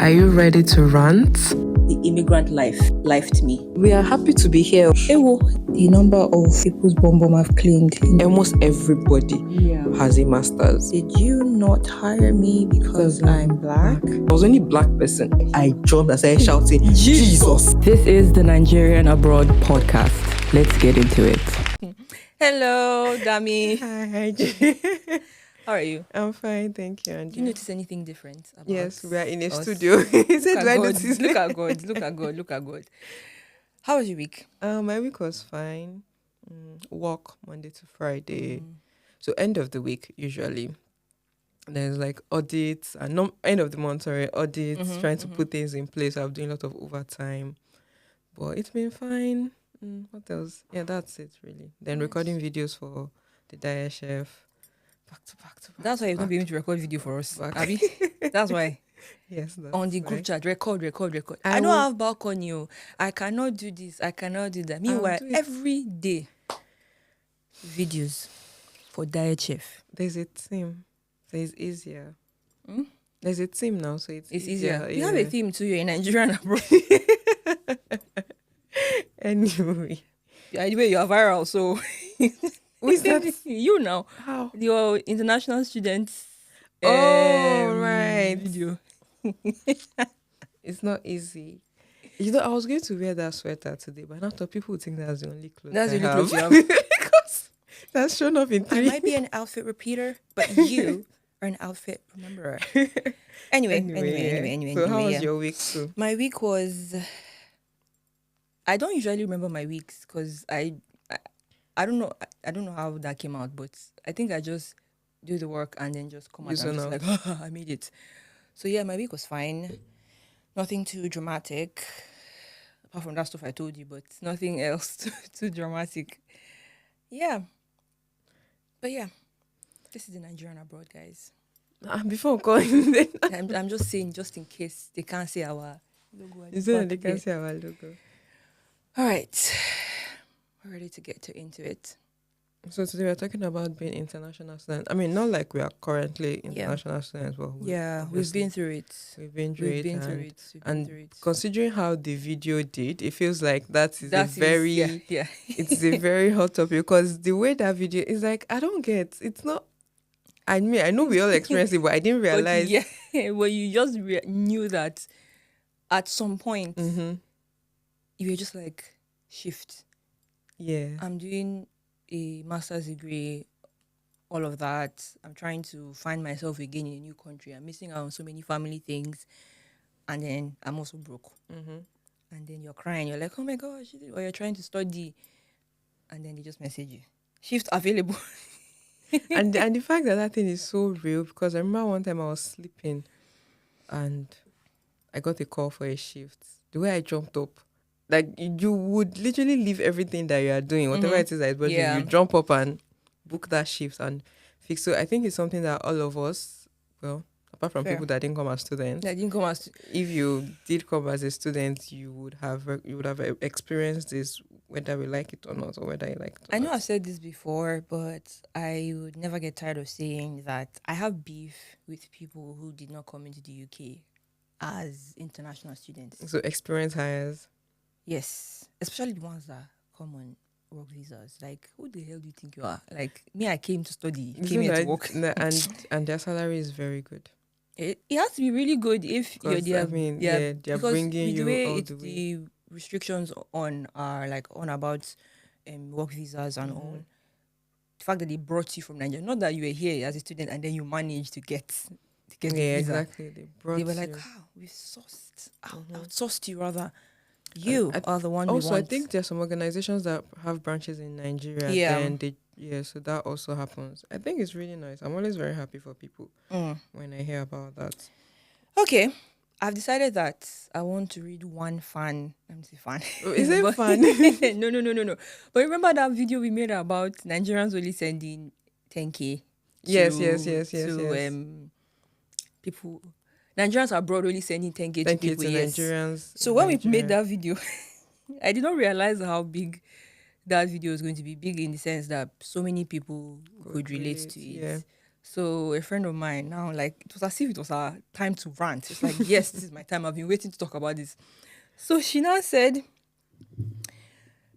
Are you ready to rant? The immigrant lifed me. We are happy to be here. Ewo, the number of people's bomb have claimed. Almost everybody has a master's. Did you not hire me because I'm black? I was only black person. I jumped and started shouting, Jesus. This is the Nigerian Abroad podcast. Let's get into it. Hello, Dami. Hi, Ijay. How are you? I'm fine, thank you. And Do you notice anything different about yes, we are in a us? studio. He said, Look do I at God. notice? Look at God. Look at God. Look at God. How was your week? My week was fine. Work Monday to Friday. So end of the week, usually. There's like audits and end of the month, sorry, audits, trying to put things in place. I'm doing a lot of overtime. But it's been fine. What else? Yeah, that's it really. Then recording videos for the Diet Chef. Back to back. That's why you've not been able to record video for us, Back. Abby. That's why. Yes, that's On the why. group chat, record. I I don't will- have balcony. Oh. I cannot do this. I cannot do that. Meanwhile, do it. every day, videos for Diet Chef. There's a team, so it's easier. Hmm? There's a team now, so it's easier. You yeah. have a theme too. You're in Nigerian abroad. Anyway, Anyway, you are viral, so who is that? you now. How? Your international students. Oh, right. Video. It's not easy. You know, I was going to wear that sweater today, but I thought people would think that's the only clothes. That's I the only have. clothes you have. Because that's shown up in I three. might be an outfit repeater, but you are an outfit rememberer. Anyway. So how was yeah. your week too? My week was. I don't usually remember my weeks because I don't know. I don't know how that came out, but I think I just do the work and then just come out You and zone just like, I made it. So yeah, my week was fine. Nothing too dramatic, apart from that stuff I told you, but nothing else too dramatic. Yeah. But yeah, this is the Nigerian abroad, guys. Before going, I'm just saying, just in case they can't see our logo. you said they can see our logo. All right. We're ready to get into it. So today we're talking about being international students. I mean, not like we are currently international students, but We've been through it. We've been through it. And And considering how the video did, it feels like that is That a very yeah. it's a very hot topic because the way that video is like, I don't get. It's not. I mean, I know we all experience it, but I didn't realize. Well, you just knew that at some point you were just like, shift. Yeah. I'm doing a master's degree, all of that. I'm trying to find myself again in a new country. I'm missing out on so many family things. And then I'm also broke. And then you're crying. You're like, oh my gosh. Or you're trying to study. And then they just message you. Shift available. and the fact that thing is so real, because I remember one time I was sleeping and I got a call for a shift. The way I jumped up, like you would literally leave everything that you are doing, whatever it is that is bothering you, you jump up and book that shift and fix. So I think it's something that all of us, well, apart from people that didn't come as students, if you did come as a student, you would have experienced this, whether we like it or not, or whether you like it or I know not. I've said this before, but I would never get tired of saying that I have beef with people who did not come into the UK as international students. So experience hires. Yes, especially the ones that come on work visas. Like, who the hell do you think you are? Like, me, I came to study, came here to work. And their salary is very good. It has to be really good if you're there. They're because bringing the you way all it's the way. the restrictions on are like on about work visas and all. The fact that they brought you from Nigeria, not that you were here as a student and then you managed to get the visa. Exactly. They They were like, we've outsourced you rather. You are the one. Also, we I want. think there's some organizations that have branches in Nigeria. Yeah. So that also happens. I think it's really nice. I'm always very happy for people when I hear about that. Okay, I've decided that I want to read one fan. Let me say fan. Is it fun? No. But remember that video we made about Nigerians only sending 10K? Yes. People. Nigerians abroad only sending 10K to people. To yes. Nigerians. So when we made that video, I did not realize how big that video is going to be. Big in the sense that so many people could relate to it. Yeah. So a friend of mine now, like, it was as if it was our time to rant. It's like, yes, this is my time. I've been waiting to talk about this. So she now said,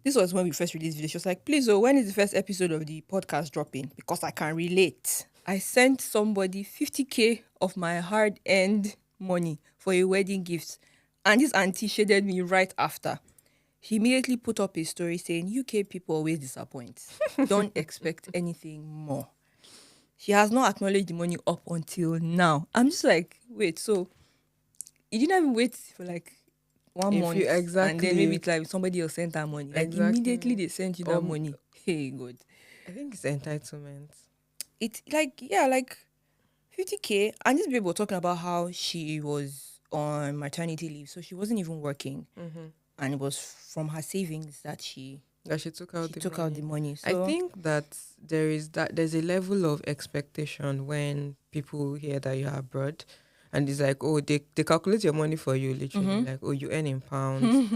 this was when we first released video. She was like, please, when is the first episode of the podcast dropping? Because I can relate. I sent somebody 50K of my hard-earned money for a wedding gift. And this auntie shaded me right after. She immediately put up a story saying, UK people always disappoint. Don't expect anything more. She has not acknowledged the money up until now. I'm just like, wait, so you didn't even wait for like 1 month, and then maybe it's like somebody else sent her money. Like immediately they sent you that money. Hey, God. I think it's entitlement. It's like, yeah, like 50K. And this babe was talking about how she was on maternity leave, so she wasn't even working. And it was from her savings that she took out the money. So I think that there's a level of expectation when people hear that you're abroad, and it's like, oh, they calculate your money for you, literally. Like, oh, you earn in pounds,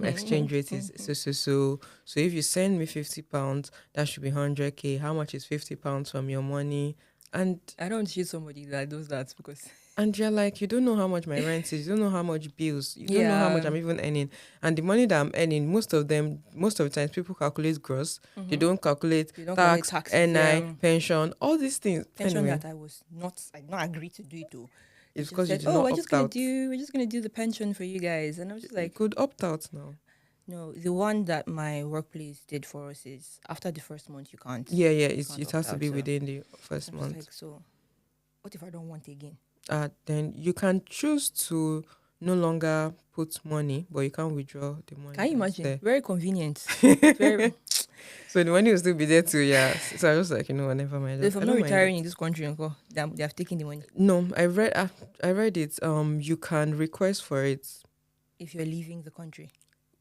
exchange rate is so if you send me £50, that should be 100K. How much is £50 from your money? And I don't see somebody that does that, because and you're like, you don't know how much my rent is, you don't know how much bills, you don't know how much I'm even earning. And the money that I'm earning, most of the times people calculate gross. They don't calculate tax, NI, pension, all these things. Pension anyway, that I did not agree to do it though. it's She because you said, did not we're just opt out. we're just gonna do the pension for you guys. And I was just You like, could opt out now. no, the one that my workplace did for us is after the first month you can't. Yeah, can't it has to opt be out, so within the first I was month. like, so what if I don't want again? Then you can choose to no longer put money, but you can't withdraw the money. Can you that's imagine? there. Very convenient. Very. So the money will still be there too, yeah. So I was like, never mind. If I I'm don't not mind retiring it. in this country, uncle, they have taken the money. No, I read it. You can request for it. If you're leaving the country.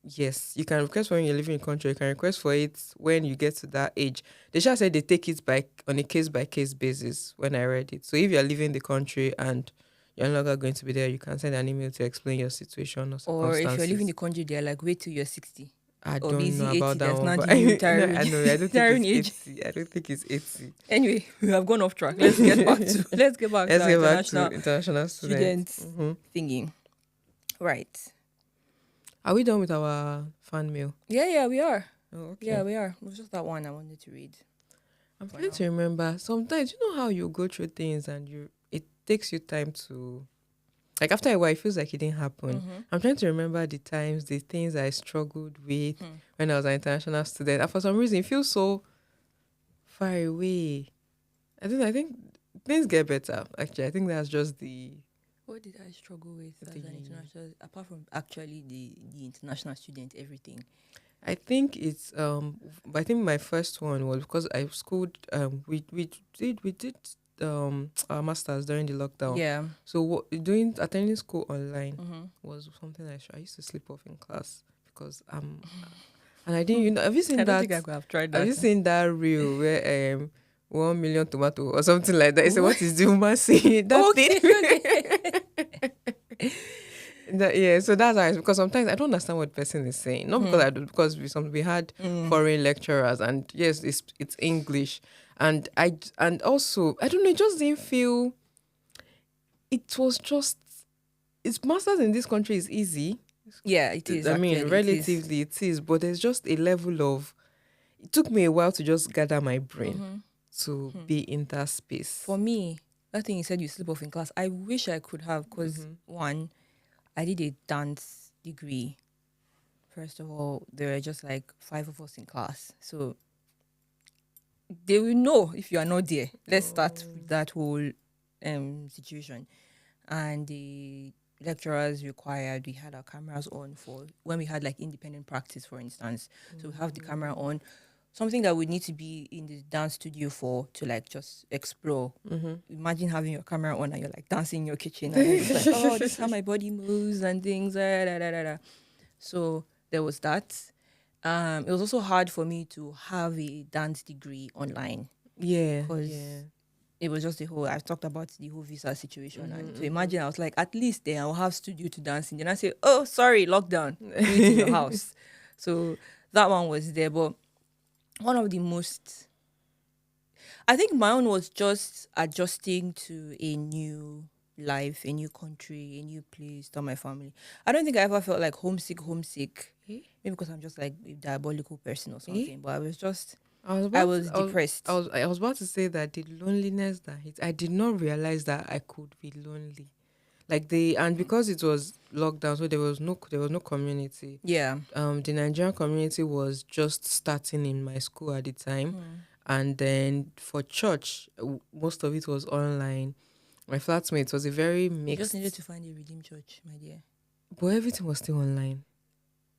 Yes, you can request for when you're living in the country. You can request for it when you get to that age. They just said they take it on a case by case basis. When I read it, so if you're leaving the country and you're no longer going to be there, you can send an email to explain your situation or Or circumstances. if you're leaving the country, they're like, wait till you're 60. I or don't busy know 80, about that there's one, not but the new no, retiring- I know. I don't retiring think age. it's 80. I don't think it's 80. Anyway, we have gone off track. Let's get back to Let's get back international to international students. students thingy. Right. Are we done with our fan mail? Yeah, we are. Oh, okay. Yeah, we are. It was just that one I wanted to read. I'm trying to remember. Sometimes, you know how you go through things and it takes you time to, like, after a while, it feels like it didn't happen. I'm trying to remember the things I struggled with when I was an international student. And for some reason, it feels so far away. I think things get better, actually. I think that's just the... What did I struggle with as The- an international, apart from actually the international student, everything? I think it's I think my first one was because I schooled we did our masters during the lockdown. Yeah. So attending school online was something I used to sleep off in class because and I didn't, have you seen I don't that? think I could have tried that. Have you seen that reel where 1 million tomato or something like that? I said, what is the woman saying? That thing. So that's why, because sometimes I don't understand what the person is saying. Not because I do, because we had foreign lecturers, and yes, it's English, and also I don't know, it just didn't feel. It was just, it's masters in this country is easy. Yeah, it is. I mean, actually, relatively it is, but there's just a level of. It took me a while to just gather my brain to be in that space. For me, that thing you said you sleep off in class, I wish I could have, because one, I did a dance degree. First of all, there were just like 5 of us in class. So they will know if you are not there. Let's start with that whole situation. And the lecturers required, we had our cameras on for when we had like independent practice, for instance. So we have the camera on. Something that would need to be in the dance studio for to like just explore. Imagine having your camera on and you're like dancing in your kitchen and you're just like, oh, this is how my body moves and things. So there was that. It was also hard for me to have a dance degree online. Yeah, because it was just I've talked about the whole visa situation. And to imagine, I was like, at least then I'll have studio to dance in. Then I say, oh, sorry, lockdown, do it in your house. So that one was there. But one of the most I think my own was just adjusting to a new life, a new country, a new place, to my family. I don't think I ever felt like homesick. Eh? Maybe because I'm just like a diabolical person or Eh? something. But I was I about was to, depressed. I was about to say that the loneliness that hit, I did not realize that I could be lonely. Like and because it was lockdown, so there was no community. Yeah. The Nigerian community was just starting in my school at the time, and then for church, most of it was online. My flatmates was a very You just mixed, needed to find a redeemed church, my dear. but everything was still online.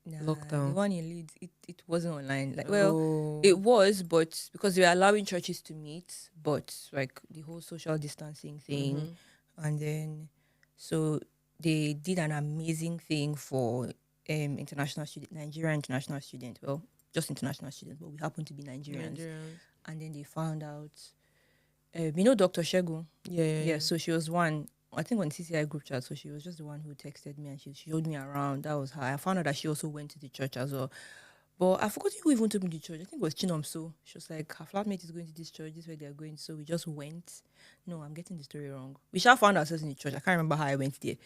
Nah, Lockdown. the one in Leeds, it wasn't online. Like, well, Oh, it was, but because they were allowing churches to meet, but like the whole social distancing thing, and then so they did an amazing thing for international student, Nigerian international student. Well, just international students, but we happen to be Nigerians. Nigerians. And then they found out, Dr. Shegun. Yeah. So she was one. I think on CCI group chat, so she was just the one who texted me and she showed me around. That was her. I found out that she also went to the church as well. But I forgot who even took me to church. I think it was Chinom. So she was like, her flatmate is going to this church. This is where they're going. So we just went. No, I'm getting the story wrong. We shall found ourselves in the church. I can't remember how I went there.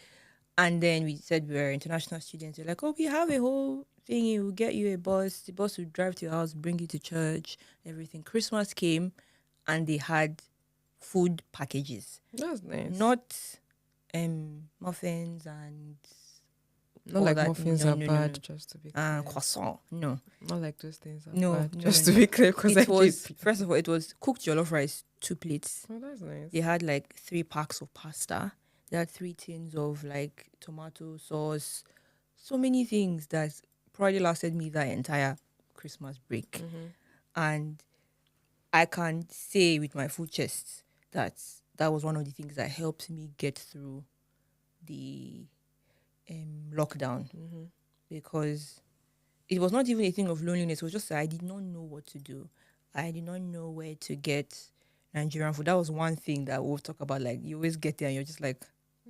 And then we said we were international students. They're like, oh, we have a whole thing. We'll get you a bus. The bus will drive to your house, bring you to church, everything. Christmas came and they had food packages. That's nice. Not muffins and not all like that. muffins No, are no, bad, no. just to be clear. Croissant. No. Not like those things are No, bad, no, just no, to be clear, because It was, first of all, it was cooked jollof rice, 2 plates. Oh, that's nice. They had like 3 packs of pasta. They had 3 tins of like tomato sauce. So many things that probably lasted me that entire Christmas break. And I can say with my full chest that that was one of the things that helped me get through the lockdown, because it was not even a thing of loneliness. It was just that I did not know what to do. I did not know where to get Nigerian food. That was one thing that we'll talk about. Like, you always get there and you're just like,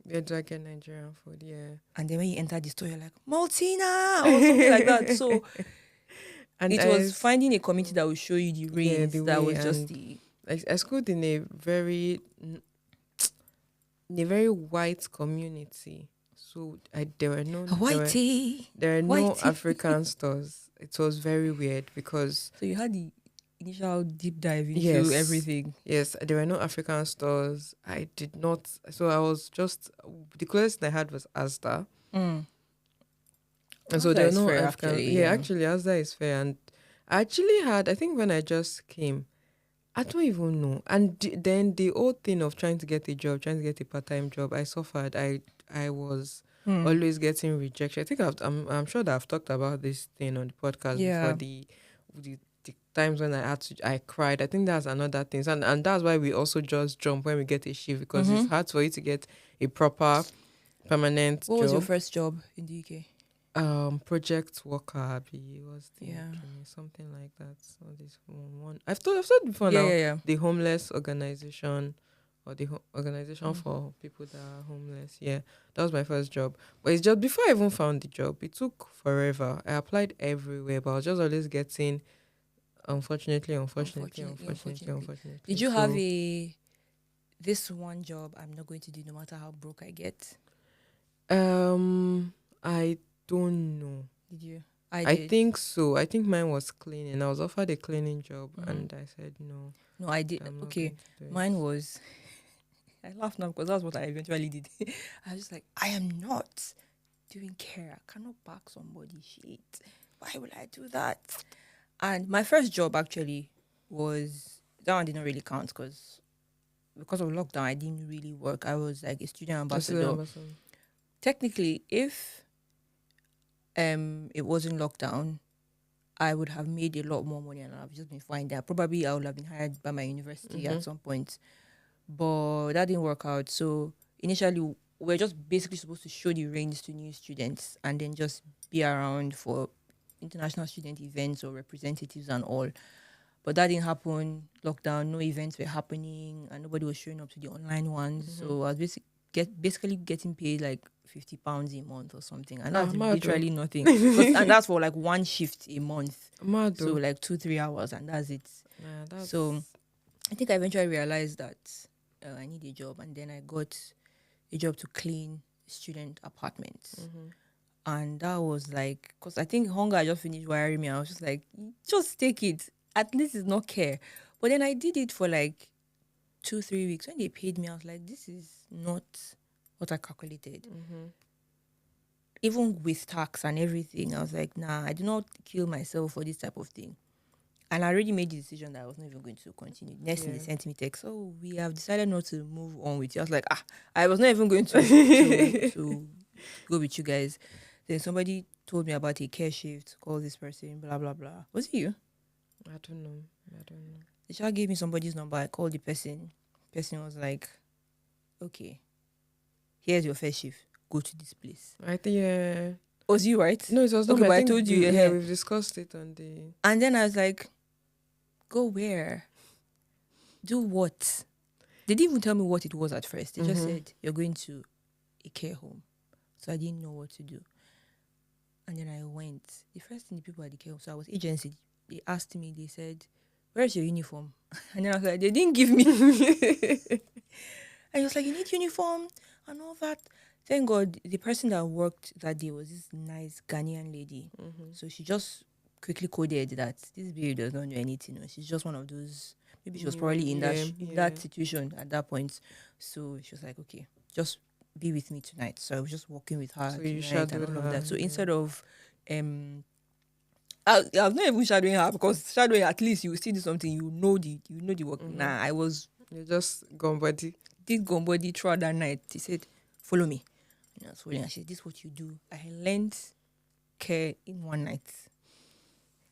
Yeah, do I get Nigerian food? Yeah. and then when you enter the store, you're like, Maltina or something like that. So And it was finding a community that will show you the rains. the That way, was just and the I schooled in a very white community. So there were no whitey. there are no Whitey. African stores. It was very weird because So you had the initial deep dive into Yes. everything. yes, there were no African stores. I did not. So I was just the closest I had was Asda. And so Asda there were is no fair, African. actually, yeah, yeah. actually, Asda is fair. And I actually had, I think when I just came, I don't even know. And then the whole thing of trying to get a job, trying to get a part-time job, I suffered. I was always getting rejection. I think I'm sure that I've talked about this thing on the podcast Yeah. before. The times when I cried. I think that's another thing. And that's why we also just jump when we get a shift, because it's hard for you to get a proper permanent What job. was your first job in the UK? Project worker, Abby was the Yeah. something like that. So this one I've said before Yeah, now. yeah. The homeless organization, or the organization for people that are homeless. Yeah, that was my first job. But it's just before I even found the job, it took forever. I applied everywhere, but I was just always getting, unfortunately. Did you So, have this one job I'm not going to do no matter how broke I get? I don't know. Did you? I did. think so. I think mine was cleaning. I was offered a cleaning job, and I said no. No, I did. I'm not Okay, going to do it. mine was. I laugh now because that's what I eventually did. I was just like, I am not doing care. I cannot back somebody shit. Why would I do that? And my first job actually was, that one didn't really count because of lockdown, I didn't really work. I was like a student ambassador. Technically, if it wasn't lockdown, I would have made a lot more money and I've just been fine there. Probably I would have been hired by my university at some point. But that didn't work out. So initially, we were just basically supposed to show the reins to new students and then just be around for international student events or representatives and all. But that didn't happen. Lockdown, no events were happening and nobody was showing up to the online ones. So I was basically getting paid like £50 a month or something. And that's literally nothing. And that's for like one shift a month. Mad. So like 2-3 hours and that's it. Yeah, that's... So I think I eventually realized that I need a job, and then I got a job to clean student apartments. And that was like, because I think hunger just finished wiring me. I was just like, just take it. At least it's not care. But then I did it for like 2-3 weeks. When they paid me, I was like, this is not what I calculated. Even with tax and everything, I was like, nah, I do not kill myself for this type of thing. And I already made the decision that I was not even going to continue. Next thing they sent me text, oh, we have decided not to move on with you. I was like, I was not even going to go with you guys. Then somebody told me about a care shift, call this person, blah, blah, blah. Was it you? I don't know. The child gave me somebody's number. I called the person. Person was like, okay, here's your first shift. Go to this place. I think, yeah. Was you, right? No, it was not. Okay, But but I think told you. Yeah, we've discussed it on the. And then I was like, go where? Do what? They didn't even tell me what it was at first. They just said, you're going to a care home. So I didn't know what to do. And then I went. The first thing the people at the care home, so I was agency, they asked me, they said, where's your uniform? And then I was like, they didn't give me. And he was like, you need uniform and all that. Thank God, the person that worked that day was this nice Ghanaian lady. So she just quickly coded that this baby does not know anything. She's just one of those. Maybe she was probably in that situation at that point. So she was like, okay, just be with me tonight. So I was just walking with her tonight and all of that. So instead of I was not even shadowing her, because shadowing, at least you see something, you know the work. Nah, I was just gone body. Did gone body throughout that night. He said, follow me. And I was following. I said, this is what you do. I learned care in one night.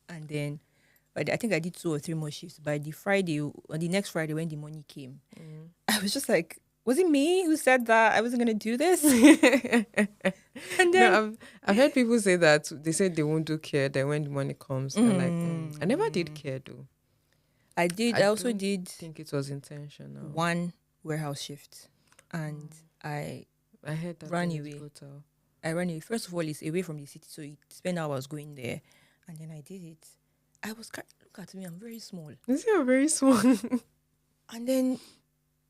And then, but I think I did 2 or 3 more shifts. By the next Friday when the money came, I was just like, was it me who said that I wasn't going to do this? And then no, I've heard people say that they said they won't do care. Then when the money comes, they're like, I never did care though. I did. I also did. Think it was intentional. 1 warehouse shift, and I heard that ran away. I ran away. First of all, it's away from the city, so it spent hours going there, and then I did it. I was look at me. I'm very small. You see, I'm very small. And then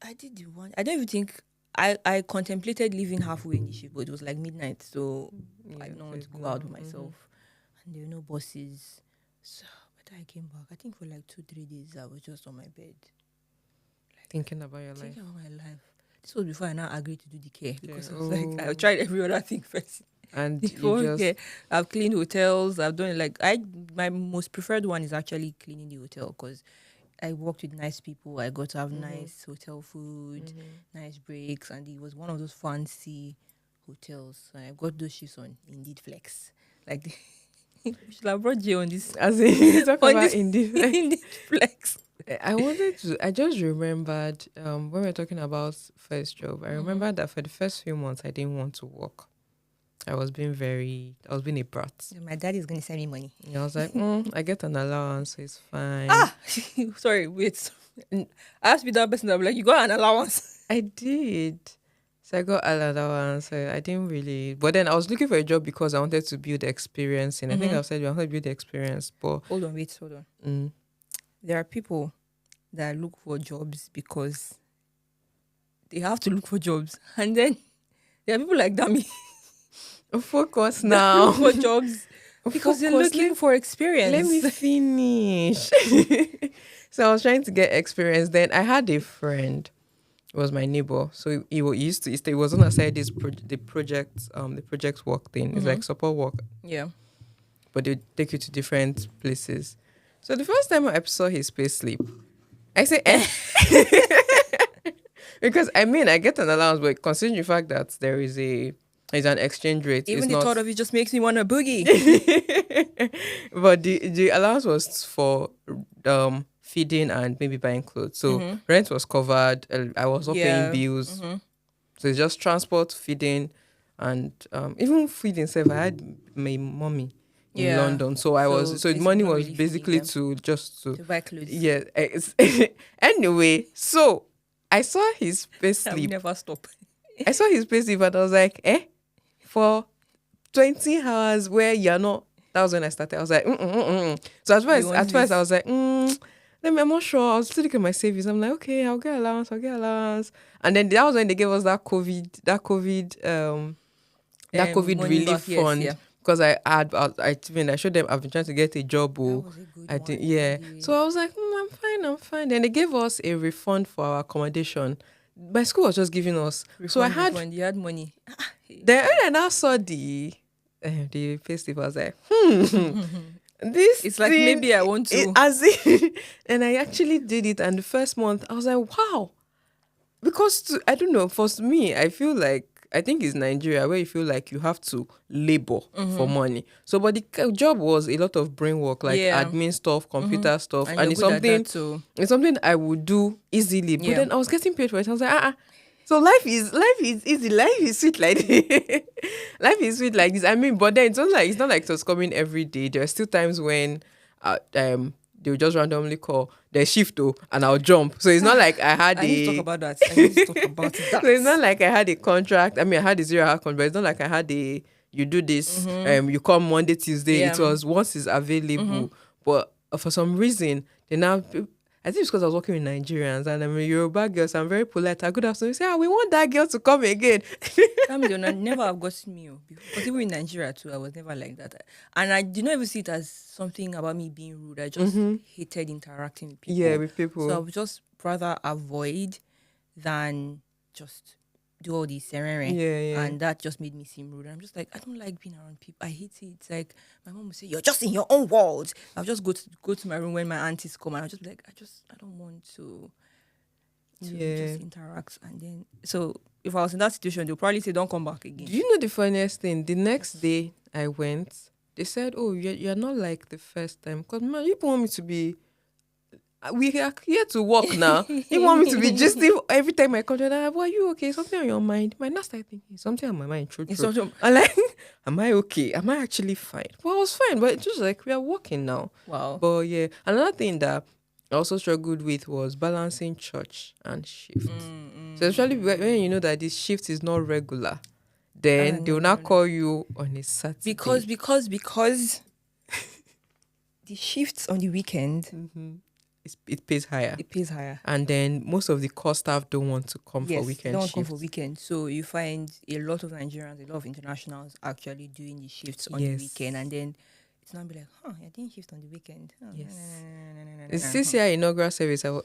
I did the one. I don't even think I contemplated leaving halfway in the shift, but it was like midnight, so I didn't want to go out with myself. And there were no buses. So by the time I came back, I think for like 2-3 days, I was just on my bed. Like, thinking about your life. Thinking about my life. This was before I now agreed to do the care, because I was like, I tried every other thing first. And I've cleaned hotels. I've done my most preferred one is actually cleaning the hotel, because I worked with nice people. I got to have nice hotel food, nice breaks, and it was one of those fancy hotels. So I got those shifts on Indeed Flex. Like, we should have brought Jay on this. As in, talk about Indeed Flex. I just remembered when we were talking about first job, I remember that for the first few months I didn't want to work. I was being a brat. My dad is going to send me money. Yeah, I was like, I get an allowance, so it's fine. Sorry, wait. I have to be that person that be like, you got an allowance. I did. So I got an allowance. So I didn't really. But then I was looking for a job because I wanted to build experience. And I think I said I wanted to build experience. But hold on. There are people that look for jobs because they have to look for jobs. And then there are people like Dami. Focus now. For jobs because they're looking for experience. Let me finish. So I was trying to get experience. Then I had a friend. It was my neighbor. So he used to stay. He was on the side the project work thing. It's like support work. Yeah. But they take you to different places. So the first time I saw his payslip, I said, because I get an allowance, but considering the fact that there's an exchange rate. Even the thought of it just makes me want a boogie. But the allowance was for feeding and maybe buying clothes. So rent was covered. I was not paying bills. So it's just transport, feeding, and even feeding. I had my mommy in London, so the money was basically to buy clothes. Yeah. Anyway, so I saw his payslip. Never stop. I saw his payslip and I was like, for 20 hours where you're not. That was when I started. I was like, So at first I was like, I'm not sure. I was still looking at my savings. I'm like, okay, I'll get allowance. And then that was when they gave us that COVID Money relief back, yes, yeah. fund, because I showed them I've been trying to get a job. That Oh, was a good I one. did, yeah. Anyway. So I was like, I'm fine. Then they gave us a refund for our accommodation. My school was just giving us. So I had. Refund. You had money. Then when I now saw the payslip, I was like, this It's like thing, maybe I want to. as in, and I actually did it. And the first month, I was like, wow, because I don't know. For me, I think it's Nigeria where you feel like you have to labor for money. So, but the job was a lot of brain work, like Yeah. admin stuff, computer stuff, And and you're it's good at something. that too. It's something I would do easily. But Yeah. then I was getting paid for it. I was like, So life is easy. Life is sweet like this. Life is sweet like this. I mean, but then it's not like it was coming every day. There are still times when they will just randomly call their shift and I'll jump. So it's not like I had I need to talk about that. I need to talk about that. So it's not like I had a contract. I mean, I had a 0 hour contract, but it's not like I had you do this, you come Monday, Tuesday. Yeah. It was once it's available. But for some reason, they now, I think it's because I was working with Nigerians and I'm a Yoruba girl, so I'm very polite. I good afternoon. Say, we want that girl to come again. That means you'll never have gotten me. Because even in Nigeria too, I was never like that. And I did not even see it as something about me being rude. I just hated interacting with people. Yeah, with people. So I would just rather avoid than just do all these serene. Yeah. And that just made me seem rude. I'm just like, I don't like being around people. I hate it. It's like my mom would say, you're just in your own world. I'll just go to my room when my aunties come and I'll just be like, I don't want to just interact. And then so if I was in that situation, they'll probably say, don't come back again. Do you know the funniest thing? The next day I went, they said, oh, you're not like the first time. Because, man, you want me to be... We are here to work now. You want me to be just every time I come to that, are you okay? Something on your mind? My not start thinking something on my mind. True. I'm like, am I okay? Am I actually fine? Well, I was fine, but it's just like we are working now. Wow. But yeah, another thing that I also struggled with was balancing church and shift. So especially when you know that this shift is not regular, then they will not call you on a Saturday. Because the shifts on the weekend, it pays higher. it pays higher. And then most of the core staff don't want to come for weekend they don't shifts. come for weekend. So you find a lot of Nigerians, a lot of internationals actually doing the shifts on the weekend. And then it's not be like, you're doing shifts on the weekend. Yes. It's this year inaugural service. It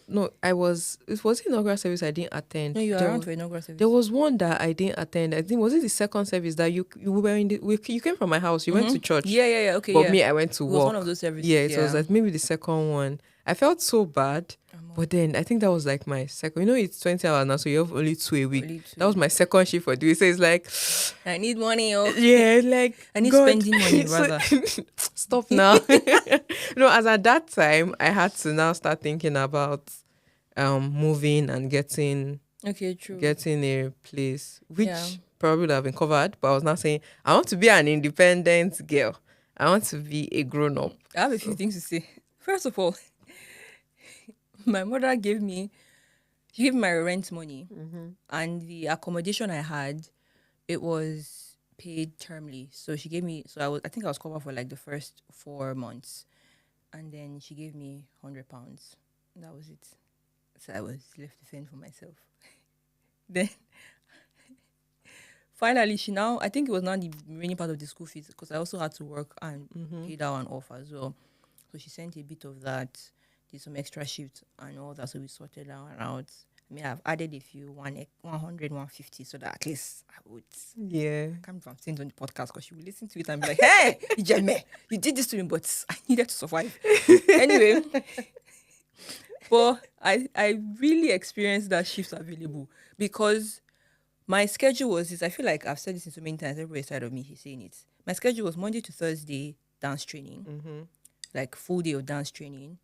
was inaugural service I didn't attend. No, you were around for inaugural service. There was one that I didn't attend. I think, was it the second service that you were in you came from my house, you went to church. Yeah, okay. But me, I went to work. It was one of those services. Yeah, it was like maybe the second one. I felt so bad. But then I think that was like my second. You know, it's 20 hours now, so you have only 2 a week. That was my second shift for doing. So it's like, I need money. Yeah, like I need spending money rather. Stop now. No, as at that time, I had to now start thinking about moving and getting a place, which probably would have been covered. But I was now saying, I want to be an independent girl. I want to be a grown up. I have a few things to say. First of all, my mother gave me my rent money, and the accommodation I had, it was paid termly. So she gave me, I think I was covered for like the first 4 months, and then she gave me £100. That was it. So I was left to fend for myself. Then finally, I think it was not the remaining part of the school fees, because I also had to work and pay that one off as well. So she sent a bit of that, did some extra shifts and all that. So we sorted that one out. I mean, I've added a few, 100, 150, so that at least I would. Yeah. I can't believe I'm saying it on the podcast, because she will listen to it and be like, hey, Ijay, you did this to me, but I needed to survive. Anyway. But I really experienced that shift available, because my schedule was this. I feel like I've said this so many times. Everybody's tired of me saying it. My schedule was Monday to Thursday, dance training. Like full day of dance training.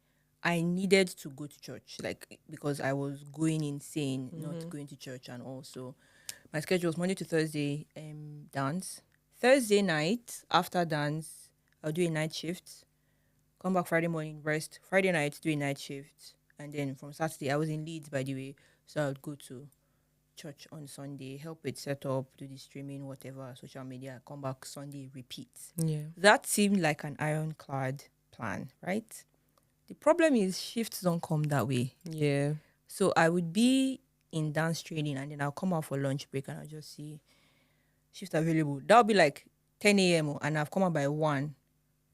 I needed to go to church, like, because I was going insane not going to church. And also my schedule was Monday to Thursday, dance. Thursday night, after dance, I'll do a night shift, come back Friday morning, rest. Friday night, do a night shift. And then from Saturday, I was in Leeds, by the way, so I would go to church on Sunday, help with setup, do the streaming, whatever, social media, come back Sunday, repeat. Yeah. That seemed like an ironclad plan, right? The problem is shifts don't come that way. Yeah. So I would be in dance training and then I'll come out for lunch break and I'll just see shift available. That'll be like 10 a.m. and I've come out by 1.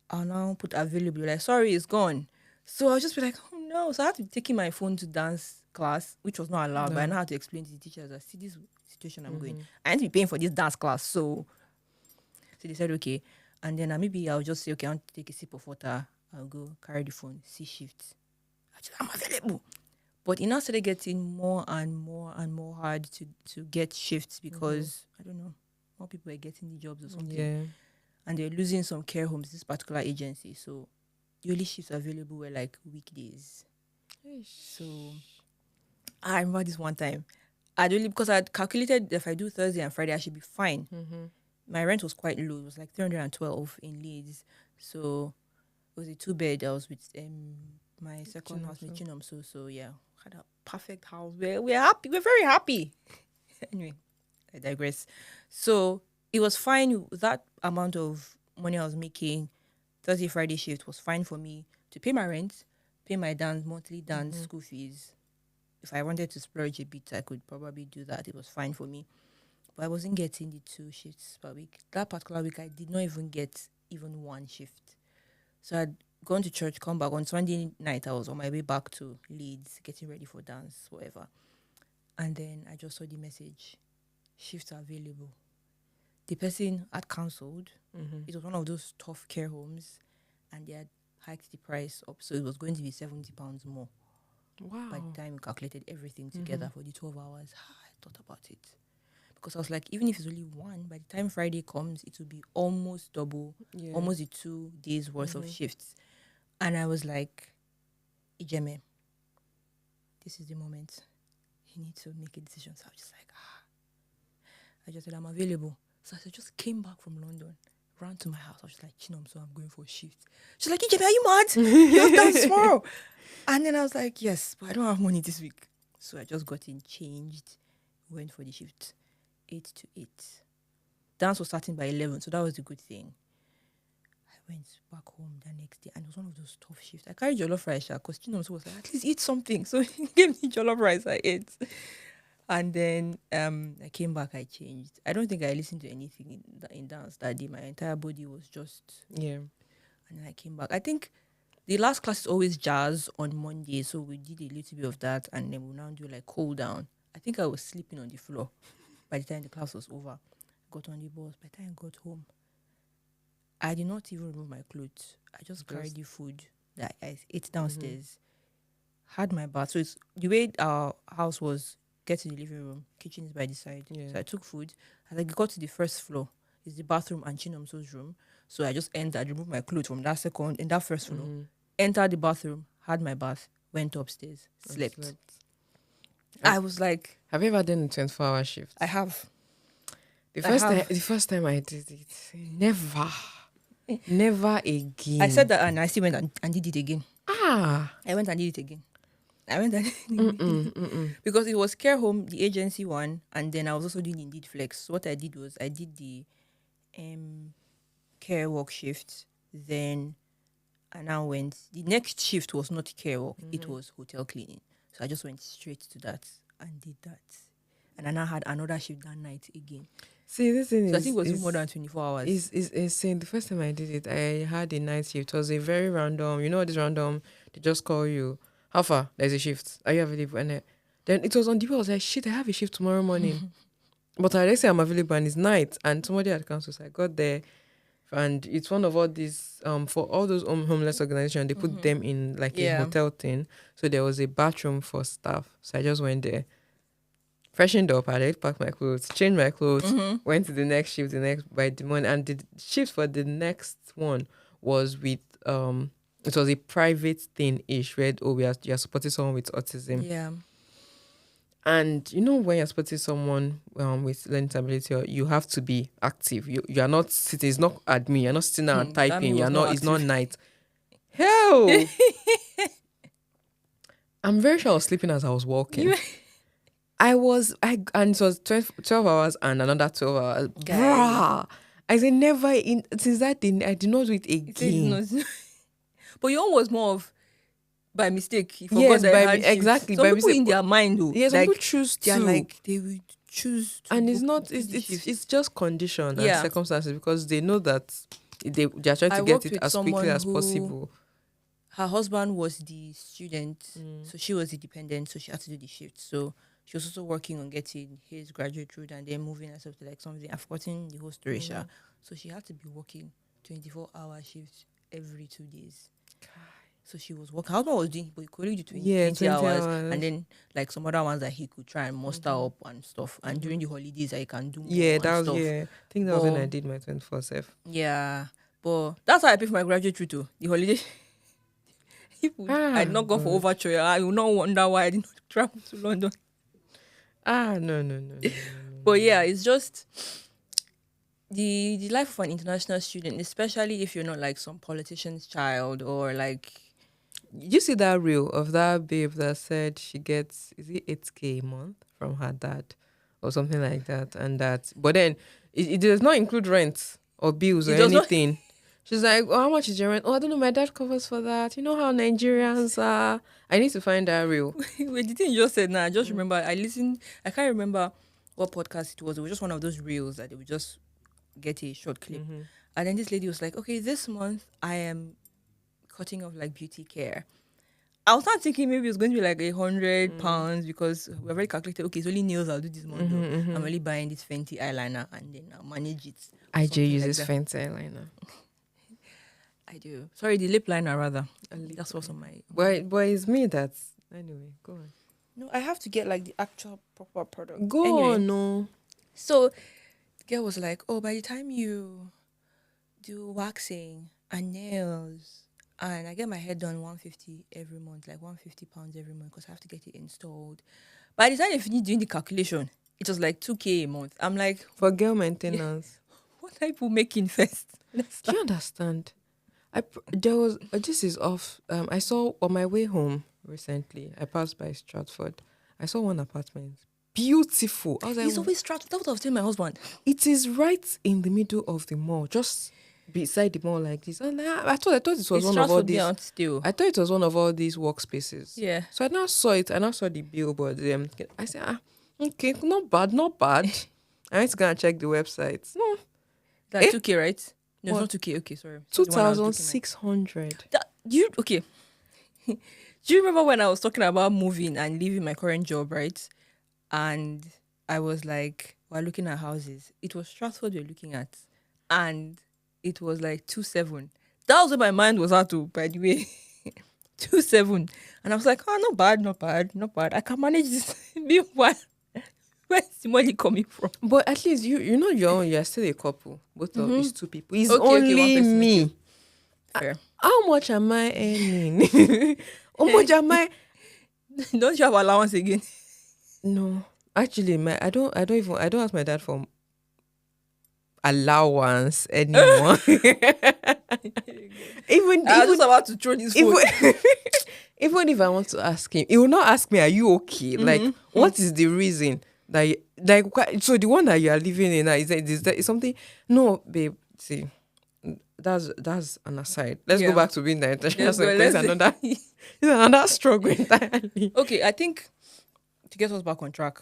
I'll now put available. Like, sorry, it's gone. So I'll just be like, oh no. So I had to be taking my phone to dance class, which was not allowed. But I now had to explain to the teachers that, see this situation I'm going. I need to be paying for this dance class. So they said, okay. And then maybe I'll just say, okay, I want to take a sip of water. I'll go carry the phone, see shifts. I'm available. But it now started getting more and more and more hard to get shifts because, I don't know, more people are getting the jobs or something. Yeah. And they're losing some care homes, this particular agency. So the only shifts available were like weekdays. So I remember this one time. Because I'd calculated if I do Thursday and Friday, I should be fine. My rent was quite low. It was like 312 in Leeds. So it was a 2-bed. I was with my second housemate, Chinom. So yeah, had a perfect house. We're happy. We're very happy. Anyway, I digress. So it was fine. That amount of money I was making, Thursday, Friday shift was fine for me to pay my rent, pay my monthly dance school fees. If I wanted to splurge a bit, I could probably do that. It was fine for me. But I wasn't getting the 2 shifts per week. That particular week, I did not even get even 1 shift. So I'd gone to church, come back. On Sunday night, I was on my way back to Leeds, getting ready for dance, whatever. And then I just saw the message, shifts are available. The person had cancelled. It was one of those tough care homes, and they had hiked the price up. So it was going to be £70 more. Wow. By the time we calculated everything together for the 12 hours, I thought about it. Because I was like, even if it's only 1, by the time Friday comes, it will be almost double, almost the 2 days worth of shifts. And I was like, Ijeme, this is the moment. You need to make a decision. So I was just like, I just said, I'm available. So I just came back from London, ran to my house. I was just like, Chinom, so I'm going for a shift. She's like, Ijeme, are you mad? You have dance tomorrow. And then I was like, yes, but I don't have money this week. So I just got in, changed, went for the shift. 8 to 8. Dance was starting by 11, so that was a good thing. I went back home the next day, and it was one of those tough shifts. I carried jollof rice, because Chinom was like, at least eat something. So he gave me jollof rice, I ate. And then I came back, I changed. I don't think I listened to anything in dance that day. My entire body was just... Yeah. And then I came back. I think the last class is always jazz on Monday, so we did a little bit of that, and then we'll now do like cool down. I think I was sleeping on the floor. By the time the class was over, I got on the bus. By the time I got home, I did not even remove my clothes. I just carried the food that I ate downstairs, had my bath. So it's the way our house was, get to the living room, kitchen is by the side. Yeah. So I took food. As I got to the first floor, is the bathroom and Chinomso's room. So I just entered, removed my clothes from that first floor, entered the bathroom, had my bath, went upstairs, slept. I was like... Have you ever done a 24-hour shift? I have. The first time I did it, never again. I said that and I still went and did it again. I went and did it again. Because it was care home, the agency one, and then I was also doing Indeed Flex. So what I did was I did the care work shift. Then I now went. The next shift was not care work; it was hotel cleaning. So I just went straight to that and did that. And I now had another shift that night again. See, this thing I think it was more than 24 hours. It's insane. The first time I did it, I had a night shift. It was a very random, this random, they just call you. How far? There's a shift. Are you available? And then it was on the I was like, shit, I have a shift tomorrow morning. But I didn't say I'm available and it's night. And somebody had cancelled. So I got there. And it's one of all these, for all those homeless organizations, they put them in like a hotel thing. So there was a bathroom for staff. So I just went there, freshened up, I packed my clothes, changed my clothes, went to the next shift, by the morning. And the shift for the next one was with, it was a private thing-ish, where, you're supporting someone with autism. Yeah. And when you're supporting someone with learning disability, you have to be active. You are not sitting. It's not admin. You're not sitting there and typing. You're not. It's not night. Hell, I'm very sure I was sleeping as I was walking. And it was 12 hours and another 12 hours. Bruh. I said since that day I did not do it again. But your own was more of by mistake. He Yes, forgot that he by had shift. exactly Some by people mistake. in their mind though, Yeah, some people like choose they are to, like they will choose to and it's book not. do the shift. It's just condition and Yeah. circumstances because they know that they are trying I to get worked it with as quickly someone as who possible. her husband was the student, so she was the dependent, so she had to do the shift. So she was also working on getting his graduate route and then moving herself to like something. I've forgotten the whole story, sha. So she had to be working 24-hour shifts every 2 days. So she was working. Her husband was doing, but he could only do 20, Yeah, 20 hours, 20 hours. and then like some other ones that he could try and muster up and stuff. And during the holidays, that he can do more Yeah, and that was stuff. I think that was when I did my 24/7. Yeah, but that's how I pay for my graduate route too. The holiday. I'd not gone for God. overture. I will not wonder why I did not travel to London. No. But yeah, it's just the life of an international student, especially if you're not like some politician's child or like You see that reel of that babe that said she gets, is it 8K a month from her dad or something like that, and that, but then it does not include rent or bills or it does not. anything. She's like, oh, how much is your rent? Oh, I don't know. My dad covers for that. You know how Nigerians are. I need to find that reel. Wait, the thing you just said now, I just remember I listened. I can't remember what podcast it was. It was just one of those reels that they would just get a short clip, and then this lady was like, "Okay, this month I am cutting off like beauty care." I was not thinking maybe it was going to be like £100 because we already calculated. Okay, it's only nails I'll do this month. Though. I'm only buying this Fenty eyeliner and then I'll manage it. or IJ something uses like that. Fenty eyeliner. I do. Sorry, the lip liner rather. That's what's on my. But it's me that's anyway. Go on. No, I have to get like the actual proper product. Go Anyway, on, no. so the girl was like, "Oh, by the time you do waxing and nails, and I get my hair done 150 every month, like £150 every month, because I have to get it installed. By the time you finish doing the calculation, it was like 2K a month. I'm like, For girl maintenance. what are people making first? Do you understand? There was this is off. I saw on my way home recently. I passed by Stratford. I saw one apartment, beautiful. I was like, It's always Stratford. That's what I was telling my husband. it is right in the middle of the mall, just beside the mall like this. And I thought it was It's one of all Stratford these. beyond still. I thought it was one of all these workspaces. Yeah. So I now saw it. I now saw the billboard. I said, okay, not bad. I went to go and check the website. No, That's 2K, right? No, What? it's not 2K. Okay, sorry. 2,600. Okay. Do you remember when I was talking about moving and leaving my current job, right? And I was like, we're looking at houses. It was Stratford we're looking at. And it was like 2.7. That was where my mind was at to, by the way. 2.7. And I was like, oh, not bad. I can manage this. Meanwhile, where's the money coming from? But at least you're still a couple. Both of it's two people. It's Okay, only one person, me. okay. Fair. How much am I earning? How much am I? Don't you have allowance again? No, actually, I don't ask my dad for allowance anymore. even I was just about to throw this phone. even if I want to ask him, he will not ask me, "Are you okay?" Like, what is the reason that so the one that you are living in now is that something? No, babe. See, that's an aside. Let's Yeah. go back to being the international. Let's go, It's let's- another struggle entirely. Okay, I think to get us back on track,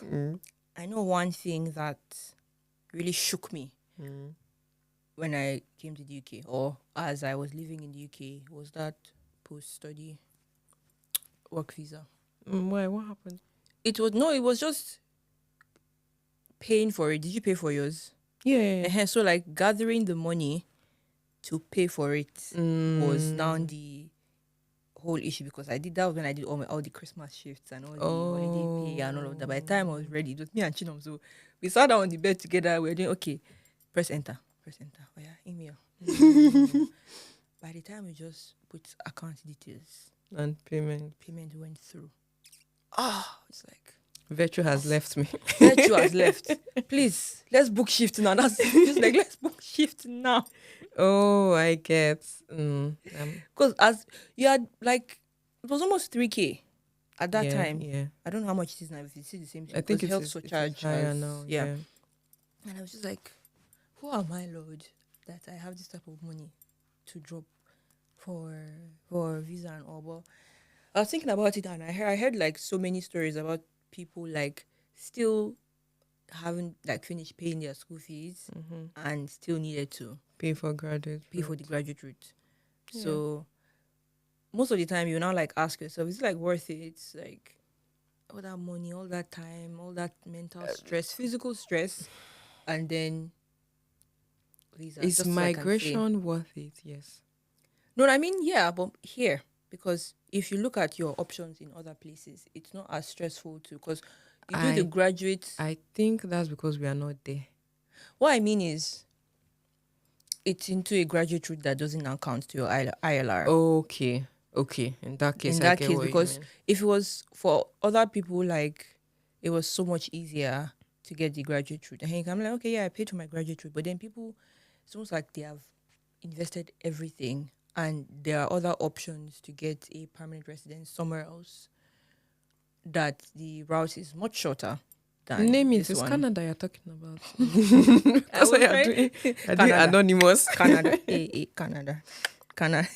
I know one thing that really shook me when I came to the UK, or as I was living in the UK, was that post-study work visa. Why? What happened? It was just paying for it. Did you pay for yours? Yeah. So like gathering the money to pay for it was now the whole issue, because I did that when I did all the Christmas shifts and all the holiday pay and all of that. By the time I was ready, it was me and Chinom. So we sat down on the bed together. We were doing, okay, press enter. Oh yeah, email. By the time we just put account details, And payment. payment went through. It's like Virtue has left me. virtue has left. Please, let's book shift now. That's just like, let's book shift now. Oh, I get. Because as you had like, it was almost 3K at that time. Yeah. I don't know how much it is now. If it's the same thing, I think because health it's surcharge higher has- now. Yeah. And I was just like, who am I, Lord, that I have this type of money to drop for visa and all? But I was thinking about it, and I heard like so many stories about people like still haven't like finished paying their school fees and still needed to Pay for graduate pay for the route. graduate route. Yeah. So most of the time, you now like ask yourself, is it like worth it? It's like all that money, all that time, all that mental stress, physical stress, and then visa. Is Just so I can say, migration worth it? Yes. no, I mean, yeah, but here, because if you look at your options in other places, it's not as stressful too. Because you do the I graduate. I think that's because we are not there. What I mean is, it's into a graduate route that doesn't account to your ILR. Okay. Okay. In that case, In I that get case, what you because mean. if it was for other people, like it was so much easier to get the graduate route. And I'm like, okay, yeah, I paid for my graduate route, but then people, it's almost like they have invested everything, and there are other options to get a permanent residence somewhere else. That the route is much shorter than Name it. this It's one. Canada you're talking about. I That's what was you're trying- doing. You're doing Canada. anonymous. Canada, Canada.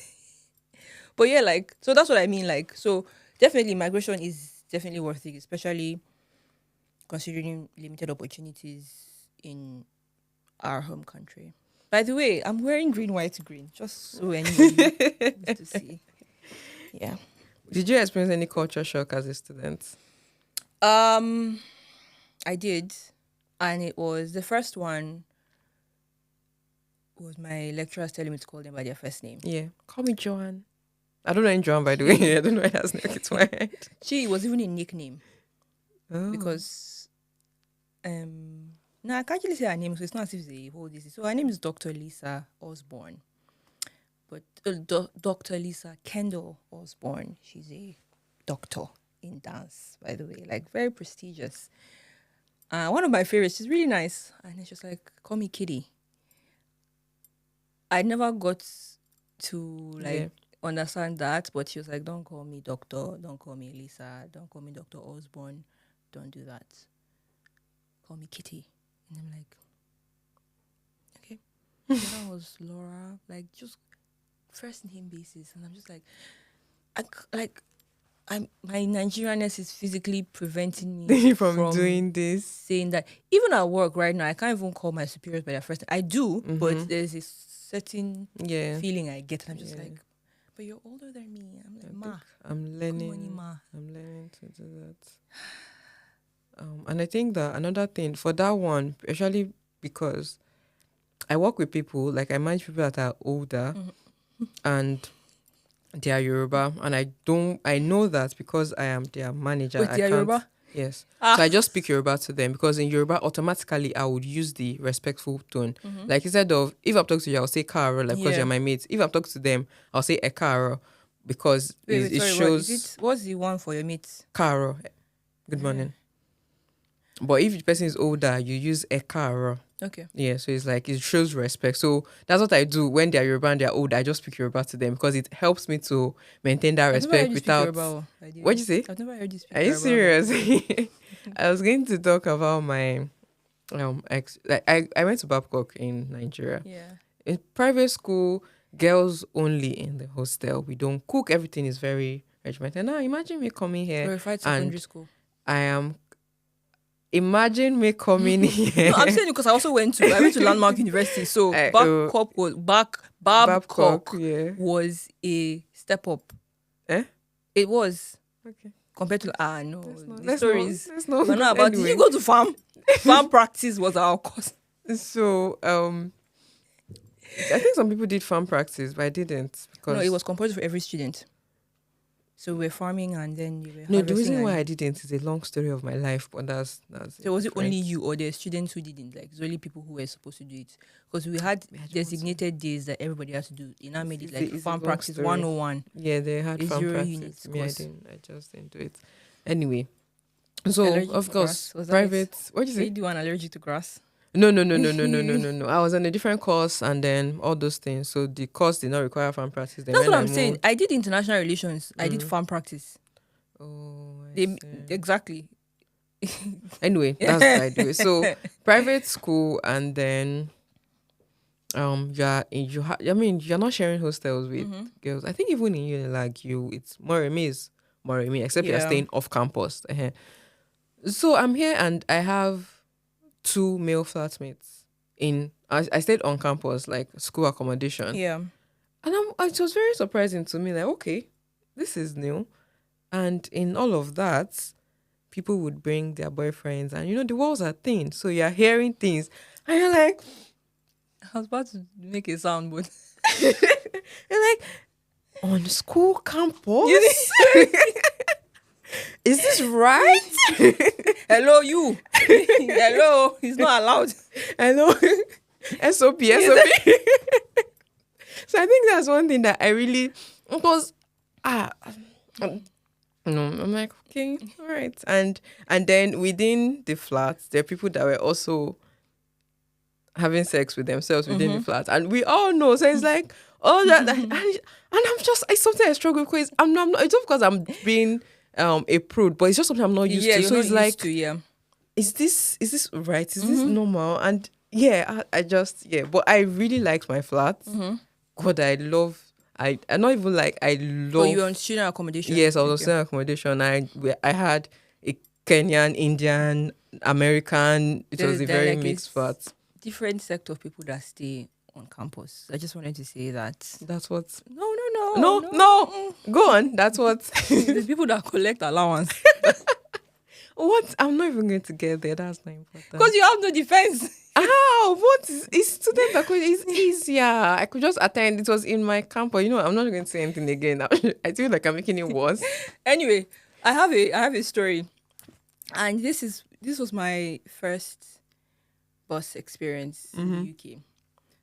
But yeah, like, so that's what I mean. Like, so definitely migration is definitely worth it, especially considering limited opportunities in our home country. By the way, I'm wearing green, white, green, just so anybody wants to see. Yeah. Did you experience any culture shock as a student? I did, and it was the first one. Was my lecturers telling me to call them by their first name? Yeah. Call me Joanne. I don't know any Joanne, by the way. I don't know why that's near to my head. She was even a nickname Oh. because no, I can't really say her name, so it's not as if they hold this. So her name is Dr. Lisa Osborne, but Dr. Lisa Kendall Osborne. She's a doctor in dance, by the way, like very prestigious. One of my favorites. She's really nice, and it's just like, call me Kitty. I never got to like understand that, but she was like, don't call me doctor, don't call me Lisa, don't call me Dr. Osborne, don't do that. Call me Kitty. And I'm like, okay. That was Laura, like just first name basis. And I'm just like, my Nigerianness is physically preventing me from doing this. saying that. Even at work right now, I can't even call my superiors by their first name. I do, but there's a certain feeling I get, and I'm just like, but you're older than me. I'm like, ma, I'm learning. come on, ma. I'm learning to do that. And I think that another thing for that one, especially because I work with people, like I manage people that are older and they are Yoruba, and I know that because I am their manager. Wait, they are Yoruba? Yes. So I just speak Yoruba to them because in Yoruba, automatically I would use the respectful tone. Like instead of, if I'm talking to you, I'll say Karo, like because you're my mate. If I'm talking to them, I'll say Ekaro because it sorry, shows. What's the one for your mates? Karo. Good morning. But if the person is older, you use Ekaro. Okay. Yeah, so it's like it shows respect. So that's what I do when they're Yoruba and they're old. I just speak Yoruba to them because it helps me to maintain that respect without. What'd you say? I've never heard you speak Are you Yoruba. serious? I was going to talk about my ex. Like I went to Babcock in Nigeria. Yeah. In private school, girls only in the hostel. We don't cook. Everything is very regimented. Now imagine me coming here. Glorified secondary school. I am. Imagine me coming here. No, I'm saying it because I went to Landmark University. So Babcock was a step up. It was. Okay. Compared to no, Let's stories. not We're not about. anyway. Did you go to farm? Farm practice was our course. So I think some people did farm practice, but I didn't because No, it was compulsory for every student. So we're farming and then you were no. The reason harvesting why and- I didn't is a long story of my life, but that's. So was it different. only you or the students who didn't? Like, it's only people who were supposed to do it? Because we had designated days that everybody has to do. It now made it like It's a farm long practice story. 101. Yeah, they had It's farm 0 practice. units, Me, I course. didn't. I just didn't do it. Anyway, so Allergic of to course, grass? Was that private. What did you Did say? you do an allergic to grass? No. I was on a different course and then all those things. So the course did not require farm practice. Then That's when what I I'm saying. moved- I did international relations. I did farm practice. Oh, I They see. exactly. Anyway, that's what I do. So private school and then you're not sharing hostels with girls. I think even in Unilag it's more a maze Moremi, except you're Yeah. staying off campus. So I'm here and I have 2 male flatmates. I stayed on campus, like school accommodation. Yeah. And it was very surprising to me, like, okay, this is new. And in all of that, people would bring their boyfriends, and the walls are thin, so you're hearing things, and you're like, I was about to make a sound, but you're like, on school campus? Is this right? hello, you. Hello, it's not allowed. Hello, SOP. So I think that's one thing that I really, because no, I'm like, okay, all right. And then within the flat, there are people that were also having sex with themselves within the flat. And we all know. So it's like, all that. And I'm just, it's something I struggle with, because I'm not, it's not because I'm being a prude, but it's just something I'm not used to. So it's like, is this right? Is this normal? And yeah, I just, but I really liked my flat. God, I not even like, I love. But you were on student accommodation? Yes, I was on student accommodation. I had a Kenyan, Indian, American. It was a very like mixed flat. Different sect of people that stay on campus. I just wanted to say that. That's what. No. Go on. That's what. There's people that collect allowance. What? I'm not even going to get there. That's not important. Because you have no defense. How? What is student accommodation? It's easier. I could just attend. It was in my campus. I'm not going to say anything again. I feel like I'm making it worse. Anyway, I have a story, and this was my first bus experience in the UK.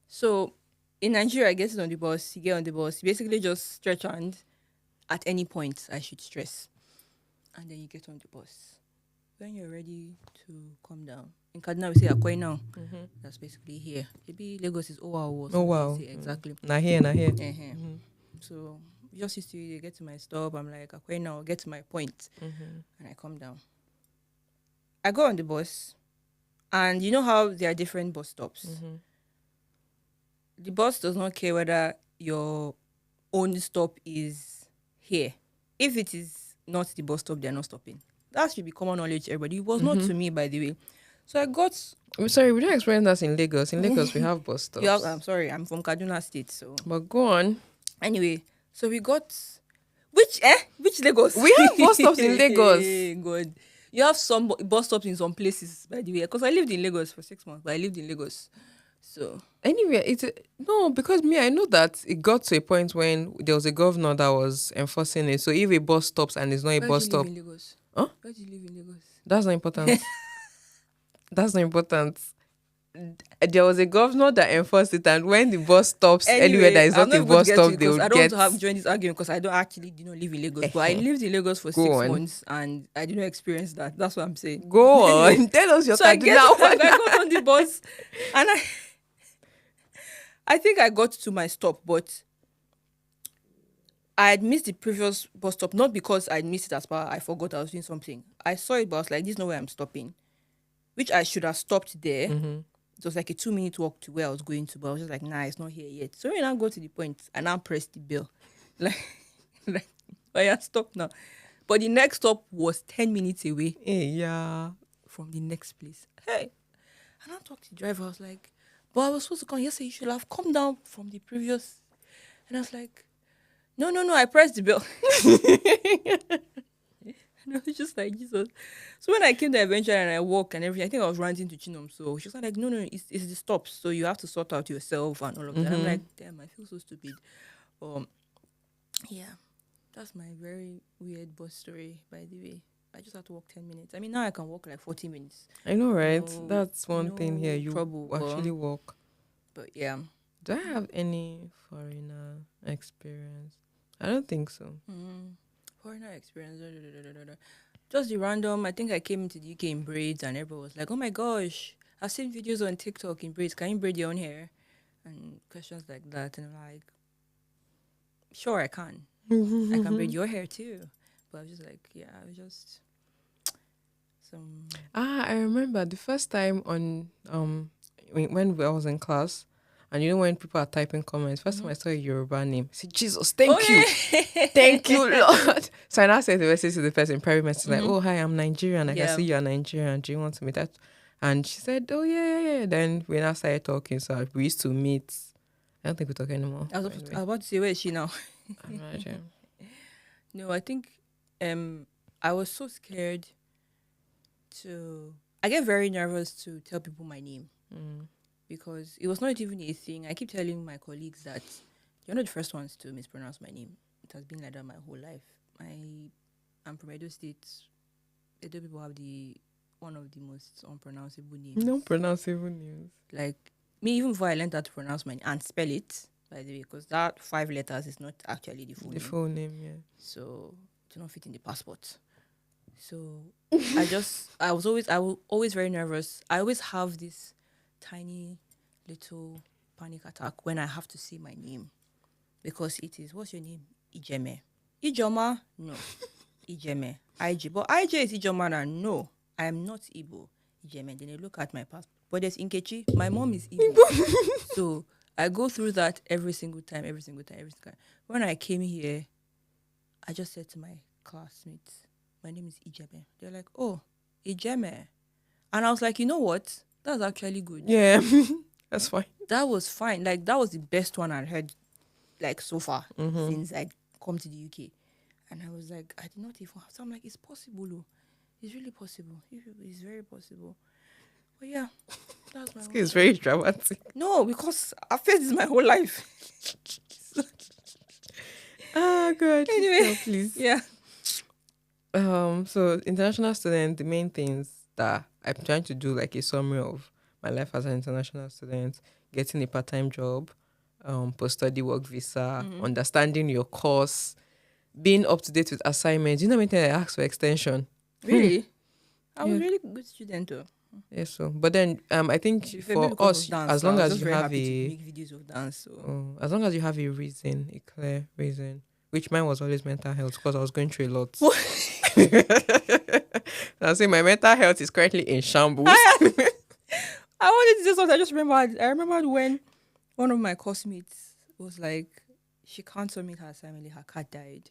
So in Nigeria, I get on the bus. You get on the bus. You basically just stretch hand at any point. I should stress, and then you get on the bus. When you're ready to come down. In Kaduna, we say Akwai now. That's basically here. Maybe Lagos is Owa. Oh, wow. Exactly. Not here. So just used to get to my stop. I'm like, Akwai now, get to my point. And I come down. I go on the bus. And you know how there are different bus stops? The bus does not care whether your own stop is here. If it is not the bus stop, they're not stopping. That should be common knowledge, everybody. It was not to me, by the way. So I got... I'm sorry, we don't experience that in Lagos. In Lagos, we have bus stops. I'm sorry, I'm from Kaduna State, so... But go on. Anyway, so we got... Which Lagos? We have bus stops in Lagos. Good. You have some bus stops in some places, by the way. Because I lived in Lagos for 6 months, but I lived in Lagos. So... Anyway, because I know that it got to a point when there was a governor that was enforcing it. So if a bus stops and it's not a bus stop... Where do you live in Lagos? Huh? Where do you live in Lagos? That's not important. That's not important. There was a governor that enforced it, and when the bus stops anywhere that is not a bus stop, they will I don't get... want to join this argument because I don't actually did not live in Lagos. But I lived in Lagos for 6 months and I did not experience that. That's what I'm saying. Go on. Tell us your I Kaduna one. got on the bus and I think I got to my stop, but I had missed the previous bus stop, not because I missed it as far I forgot I was doing something. I saw it, but I was like, this is not where I'm stopping. Which I should have stopped there. It was like a 2-minute walk to where I was going to, but I was just like, nah, it's not here yet. So when I go to the point, I now press the bell. Like I have stopped now. But the next stop was 10 minutes away. Hey, yeah. From the next place. Hey. And I talked to the driver. I was like, but I was supposed to come yesterday. You should have come down from the previous. And I was like, no, I pressed the bell. And I was just like, Jesus. So when I came there eventually and I walked and everything, I think I was ranting to Chinom. So she was like, no, it's the stops. So you have to sort out yourself and all of that. I'm like, damn, I feel so stupid. Yeah, that's my very weird bus story, by the way. I just had to walk 10 minutes. I mean, now I can walk like 40 minutes. I know, right? That's one thing here. You trouble, actually walk. But yeah. Do I have any foreigner experience? I don't think so. Foreigner experience. Just the random. I think I came into the UK in braids and everyone was like, oh my gosh, I've seen videos on TikTok in braids. Can you braid your own hair? And questions like that. And I'm like, sure, I can. I can braid your hair too. But I was just like, yeah, I was just some... I remember the first time when I was in class, And you know when people are typing comments, first time I saw a Yoruba name, I said, Jesus, thank you. Thank you, Lord. So I now sent the message to the person, private message, like, oh, hi, I'm Nigerian. I can see you're Nigerian. Do you want to meet that? And she said, oh, yeah. Then we now started talking. So we used to meet. I don't think we talk anymore. I was about to say, where is she now? Imagine. No, I think I was so scared I get very nervous to tell people my name. Because it was not even a thing. I keep telling my colleagues that you're not the first ones to mispronounce my name. It has been like that my whole life. I'm from Edo State. Edo people have one of the most unpronounceable names. Unpronounceable names. Like me, even before I learned how to pronounce my name and spell it, by the way, because that 5 letters is not actually the full name. The full name, yeah. So it do not fit in the passport. So I was always very nervous. I always have this tiny little panic attack when I have to say my name, because it is, what's your name? Ijeme. Ijoma? No. Ijeme. IJ. But IJ is Ijoma now. No, I am not Igbo. Ijeme. Then I look at my passport. But there's Nkechi. My mom is Igbo. So I go through that every single time. When I came here, I just said to my classmates, my name is Ijeme. They're like, oh, Ijeme. And I was like, you know what? That's actually good. Yeah, that's fine. That was fine. Like, that was the best one I'd heard, like, so far since I'd come to the UK. And I was like, I did not even have. So I'm like, it's possible. Oh. It's really possible. It's very possible. But yeah, that's my. It's very dramatic. No, because I faced this my whole life. God. Anyway, no, please. Yeah. So international student, the main things that I'm trying to do, like a summary of my life as an international student: getting a part-time job, post-study work visa, understanding your course, being up to date with assignments. You know, when I asked for extension. Really? I was really a good student though. Yeah, so but then I think for us, as long as you have make videos of dance, so. As long as you have a reason, a clear reason, which mine was always mental health, because I was going through a lot. I say my mental health is currently in shambles. I wanted to say something. I remembered when one of my classmates was like, she can't submit her assignment, her cat died.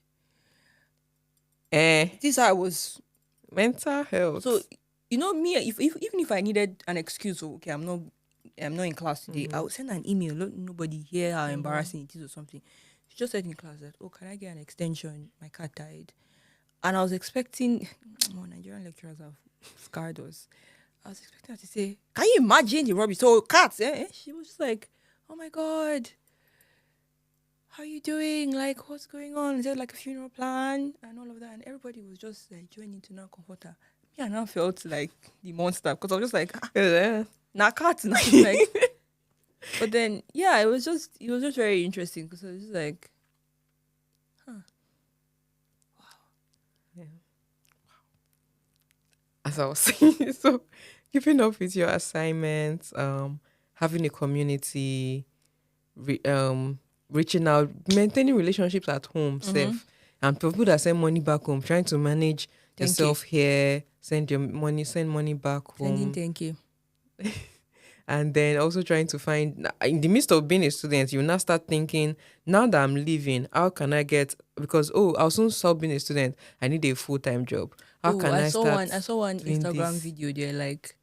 This I was mental health. So you know me, even if I needed an excuse, okay, I'm not in class today, I would send an email, let nobody hear how embarrassing it is or something. She just said in class that, oh, can I get an extension? My cat died. And I was expecting, Nigerian lecturers have scarred us. I was expecting her to say, can you imagine the rubbish? So cats, She was just like, oh my God, how are you doing? Like, what's going on? Is there like a funeral plan? And all of that. And everybody was just like joining to now comfort her. Me, I now felt like the monster, because I was just like, nah, cats. Like, but then, yeah, it was just very interesting, because I was just like, as I was saying, so keeping up with your assignments, having a community, reaching out, maintaining relationships at home, safe, and people that send money back home, trying to manage yourself here, send money back home. Thank you. And then also trying to find, in the midst of being a student, you now start thinking, now that I'm leaving, how can I get, because, I'll soon stop being a student, I need a full-time job. How can I saw one Instagram video there, like,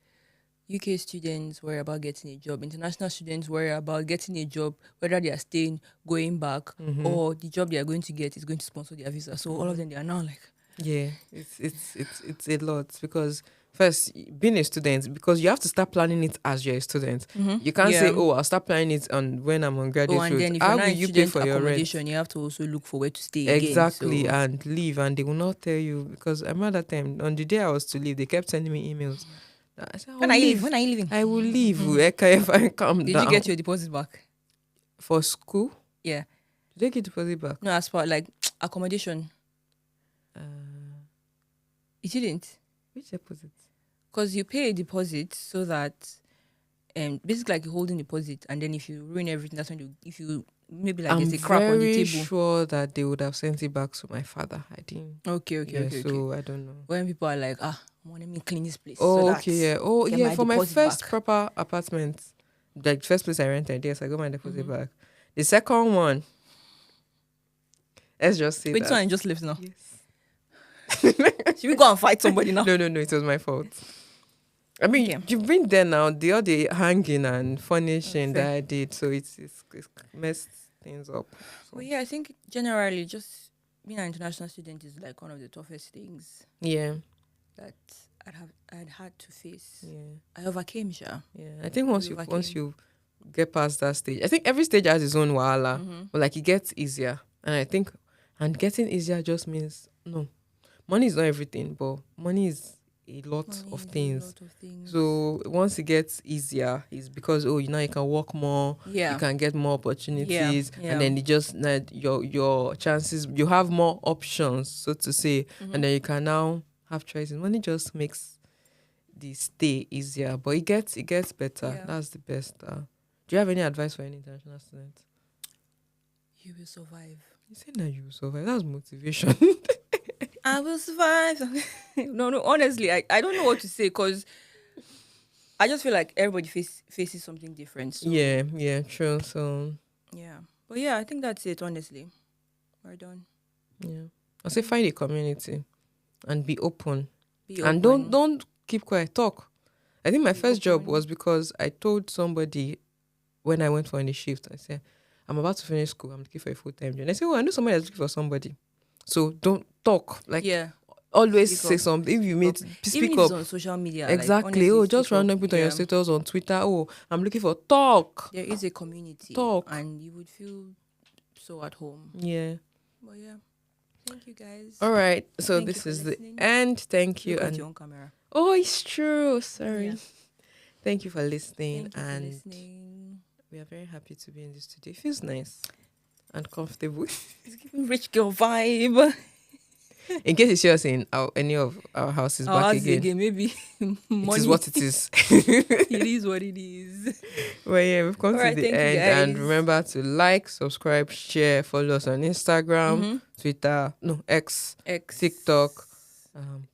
UK students worry about getting a job, international students worry about getting a job, whether they are staying, going back, or the job they are going to get is going to sponsor their visa. So all of them, they are now like, yeah, it's a lot, because first, being a student, because you have to start planning it as you're a student. You can't say, I'll start planning it on when I'm on graduate and then if how you're will not you pay for your rent? You have to also look for where to stay exactly again, so. And leave, and they will not tell you, because I remember that time on the day I was to leave, they kept sending me emails. I said, when are you leaving? I will leave. If I come Did down. you get your deposit back for school? Yeah. Did they get deposit back? No, as far like accommodation. You didn't. Which deposit? Because you pay a deposit so that, basically like a holding deposit, and then if you ruin everything, that's when if you maybe like there's a crap on the table. I'm very sure that they would have sent it back to my father. I didn't. Okay. So I don't know. When people are like, let me clean this place. For my first proper apartment, like first place I rented, yes, I got my deposit back. The second one, let's just say Wait, that. so I just lives now. Yes. Should we go and fight somebody now? No, it was my fault. I mean, Okay. you've been there now. The hanging and furnishing Fair. that I did, so it's messed things up. Well, yeah, I think generally just being an international student is like one of the toughest things Yeah, that I'd had to face. yeah, I overcame, sure. yeah. I think once overcame. you get past that stage, I think every stage has its own wahala, but like it gets easier, and I think getting easier just means money is not everything, but money is a lot of things. So once it gets easier, it's because you can work more, Yeah. you can get more opportunities, Yeah. and then it just your chances, you have more options, so to say, and then you can now have choices. Money just makes the stay easier, but it gets better. Yeah. That's the best. Do you have any advice for any international student? You will survive. You say that you will survive. That's motivation. I will survive. No, honestly, I don't know what to say because I just feel like everybody faces something different. So, Yeah, true. So yeah. But yeah, I think that's it, honestly. We're done. yeah, I say find a community and be open. Be And open. don't keep quiet. Talk. I think my Be first job open. was because I told somebody when I went for any shift. I said, I'm about to finish school. I'm looking for a full-time job. And I said, I know somebody that's looking for somebody. So don't talk. Like yeah. always Speak say up. something. If you meet, Even speak if up. it's on social media. Exactly. Like, Just random put on your status on Twitter. I'm looking for talk. There is a community. Talk. And you would feel so at home. Yeah. But yeah. Thank you, guys. All right. So Thank you this for is listening. the end. Thank you. Look at And your own camera. oh, it's true. Sorry. Yeah. Thank you for listening. Thank you and for listening. we are very happy to be in this studio. It feels nice and comfortable. It's giving rich girl vibe. In case you see us in any of our houses back again, maybe it is what it is. It is what it is. Well, yeah, we've come All to right, the thank you, end. And guys. remember to like, subscribe, share, follow us on Instagram, Twitter, X, TikTok.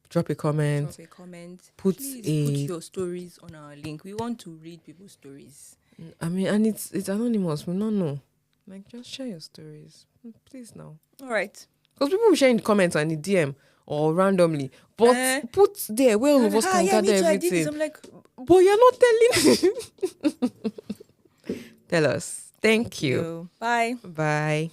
Drop a comment. Drop a comment. Put Please put your stories on our link. We want to read people's stories. I mean, and it's anonymous. We don't know. Like, just share your stories, please now. All right. Because people will share in the comments and in DM or randomly, but put there where all of us can gather everything. I'm like, but you're not telling. Tell us. Thank you. Bye. Bye.